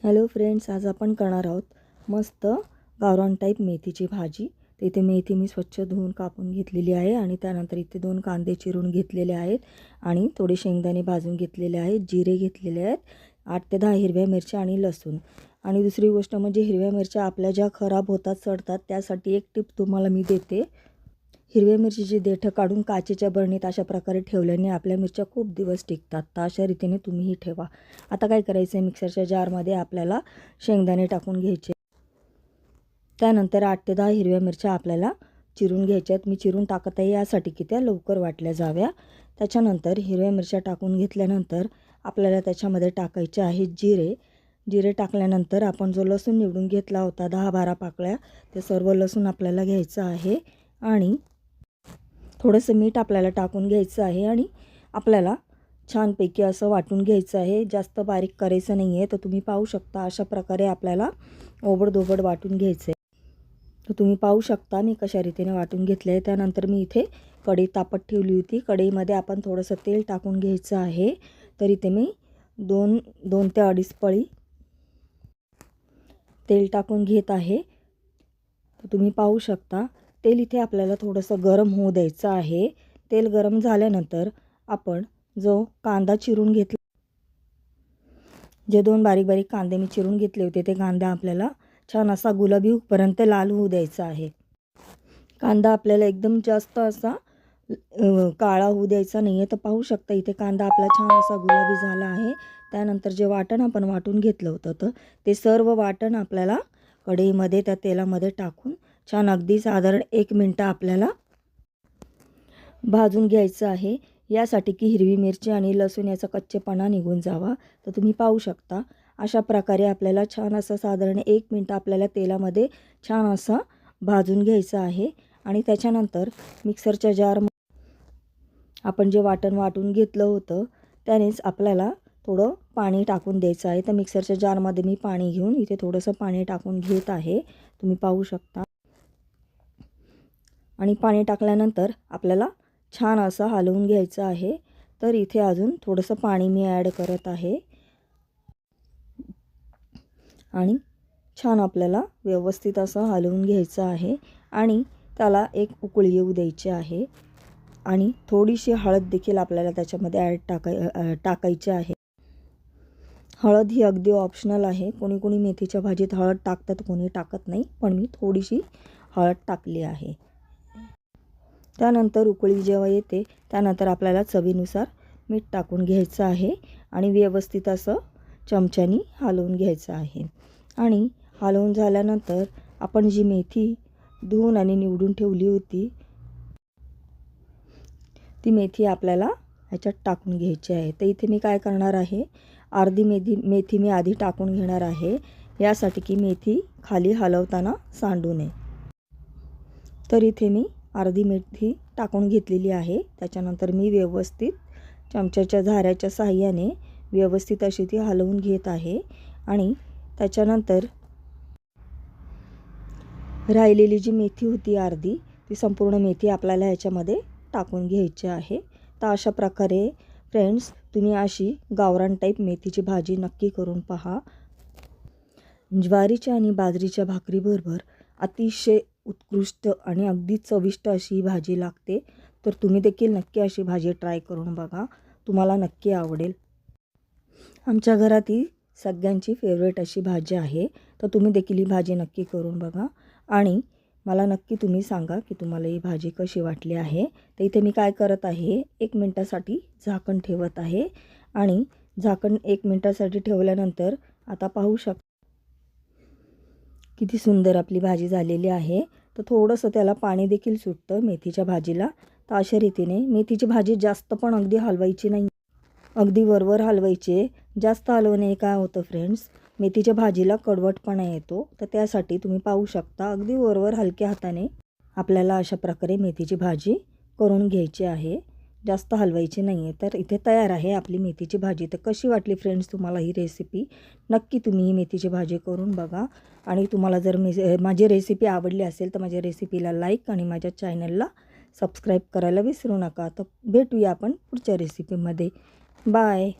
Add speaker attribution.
Speaker 1: Hello friends, आज आपण करणार आहोत मस्त गावरान टाईप मेथीची भाजी। तर इथे मेथी मी स्वच्छ धुवून कापून घेतलेली आहे आणि त्यानंतर इथे 2 कांदे चिरून घेतलेले आहेत आणि थोडे शेंगदाणे भाजून घेतलेले आहेत, जिरे घेतलेले आहेत, 8 ते 10 हिरव्या मिरच्या आणि लसूण। आणि दुसरी गोष्ट म्हणजे हिरव्या मिरच्या आपल्या ज्या खराब होतात, सडतात, त्यासाठी एक टिप तुम्हाला मी देते। हिरव्या मिरचीची देठं काढून काचेच्या बरणीत अशा प्रकारे ठेवल्याने आपल्या मिरच्या खूप दिवस टिकतात। तर अशा रीतीने तुम्हीही ठेवा। आता काय करायचं आहे, मिक्सरच्या जारमध्ये आपल्याला शेंगदाणे टाकून घ्यायचे। त्यानंतर 8 ते 10 हिरव्या मिरच्या आपल्याला चिरून घ्यायच्यात। मी चिरून टाकत आहे यासाठी की त्या लवकर वाटल्या जाव्या। त्याच्यानंतर हिरव्या मिरच्या टाकून घेतल्यानंतर आपल्याला त्याच्यामध्ये टाकायचे आहे जिरे। जिरे टाकल्यानंतर आपण जो लसूण निवडून घेतला होता 10-12 पाकळ्या, ते सर्व लसूण आपल्याला घ्यायचं आहे आणि थोडंसं मीठ आपल्याला टाकून घ्यायचं आहे आणि आपल्याला छानपैकी असं वाटून घ्यायचं आहे। जास्त बारीक करायचं नाही आहे। तर तुम्ही पाहू शकता अशा प्रकारे आपल्याला ओबडधोबड वाटून घ्यायचं आहे। तर तुम्ही पाहू शकता मी कशा रीतीने वाटून घेतलं आहे। त्यानंतर मी इथे कढई तापत ठेवली होती। कढईमध्ये आपण थोडंसं तेल टाकून घ्यायचं आहे। तर इथे मी 2 ते 2.5 पळी तेल टाकून घेत आहे। तर तुम्ही पाहू शकता तेल इथे आपल्याला थोडंसं गरम होऊ द्यायचं आहे। तेल गरम झाल्यानंतर आपण जो कांदा चिरून घेतला, जे 2 बारीक बारीक कांदे मी चिरून घेतले होते, ते कांदा आपल्याला छान असा गुलाबी होईपर्यंत लाल होऊ द्यायचा आहे। कांदा आपल्याला एकदम जास्त असा काळा होऊ द्यायचा नाही आहे। तर पाहू शकता इथे कांदा आपला छान असा गुलाबी झाला आहे। त्यानंतर जे वाटण आपण वाटून घेतलं होतं, तर ते सर्व वाटण आपल्याला कढईमध्ये त्या तेलामध्ये टाकून छान अगदी साधारण 1 मिनिट आपल्याला भाजून घ्यायचं आहे। यासाठी की हिरवी मिरची आणि लसूण याचा कच्चेपणा निघून जावा। तर तुम्ही पाहू शकता अशा प्रकारे आपल्याला छान असं साधारण 1 मिनिट आपल्याला तेलामध्ये छान असं भाजून घ्यायचं आहे। आणि त्याच्यानंतर मिक्सरच्या जार आपण जे वाटण वाटून घेतलं होतं त्यानेच आपल्याला थोडं पाणी टाकून द्यायचं आहे। तर मिक्सरच्या जारमध्ये मी पाणी घेऊन इथे थोडंसं पाणी टाकून घेत आहे, तुम्ही पाहू शकता। आणि पाणी टाकल्यानंतर आपल्याला छान असं हलवून घ्यायचं आहे। तर इथे अजून थोडंसं पाणी मी ॲड करत आहे आणि छान आपल्याला व्यवस्थित असं हलवून घ्यायचं आहे आणि त्याला एक उकळी येऊ द्यायची आहे। आणि थोडीशी हळद देखील आपल्याला त्याच्यामध्ये टाकायची आहे। हळद ही अगदी ऑप्शनल आहे। कोणी कोणी मेथीच्या भाजीत हळद टाकतात, कोणी टाकत नाही, पण मी थोडीशी हळद टाकली आहे। त्यानंतर उकळी जेव्हा येते त्यानंतर आपल्याला चवीनुसार मीठ टाकून घ्यायचं आहे आणि व्यवस्थित असं चमच्यानी हलवून घ्यायचं आहे। आणि हलवून झाल्यानंतर आपण जी मेथी धुवून आणि निवडून ठेवली होती, ती मेथी आपल्याला ह्याच्यात टाकून घ्यायची आहे। तर इथे मी काय करणार आहे, अर्धी मेथी मी आधी टाकून घेणार आहे, यासाठी की मेथी खाली हलवताना सांडू नये। तर इथे मी अर्धी मेथी टाकून घेतलेली आहे। त्याच्यानंतर मी व्यवस्थित चमच्याच्या झाऱ्याच्या साहाय्याने व्यवस्थित अशी ती हलवून घेत आहे आणि त्याच्यानंतर राहिलेली जी मेथी होती अर्धी, ती संपूर्ण मेथी आपल्याला ह्याच्यामध्ये टाकून घ्यायची आहे। तर अशा प्रकारे फ्रेंड्स तुम्ही अशी गावरान टाईप मेथीची भाजी नक्की करून पहा। ज्वारीच्या आणि बाजरीच्या भाकरीबरोबर अतिशय उत्कृष्ट आणि अगदी चविष्ट अशी ही भाजी लागते। तर तुम्ही देखील नक्की अशी भाजी ट्राय करून बघा, तुम्हाला नक्की आवडेल। आमच्या घरात ही सगळ्यांची फेवरेट अशी भाजी आहे। तर तुम्ही देखील ही भाजी नक्की करून बघा आणि मला नक्की तुम्ही सांगा की तुम्हाला ही भाजी कशी वाटली आहे। तर इथे मी काय करत आहे, 1 मिनिटासाठी झाकण ठेवत आहे आणि झाकण 1 मिनिटासाठी ठेवल्यानंतर आता पाहू शकता किती सुंदर आपली भाजी झालेली आहे। तर थोडंसं त्याला पाणी देखील सुटतं मेथीच्या भाजीला। तर अशा रीतीने मेथीची भाजी जास्त पण अगदी हलवायची नाही, अगदी वरवर हलवायचे। जास्त हलवणे काय होतं फ्रेंड्स, मेथीच्या भाजीला कडवटपणा येतो। तर त्यासाठी तुम्ही पाहू शकता अगदी वरवर हलक्या हाताने आपल्याला अशा प्रकारे मेथीची भाजी करून घ्यायची आहे, जास्त हलवायची नाही आहे। तर इथे तयार आहे आपली मेथीची भाजी। तर कशी वाटली फ्रेंड्स तुम्हाला ही रेसिपी, नक्की तुम्ही ही मेथीची भाजी करून बघा। आणि तुम्हाला जर माझी रेसिपी आवडली असेल तर माझ्या रेसिपीला लाईक आणि माझ्या चॅनलला सबस्क्राईब करायला विसरू नका। तर भेटूया आपण पुढच्या रेसिपीमध्ये। बाय।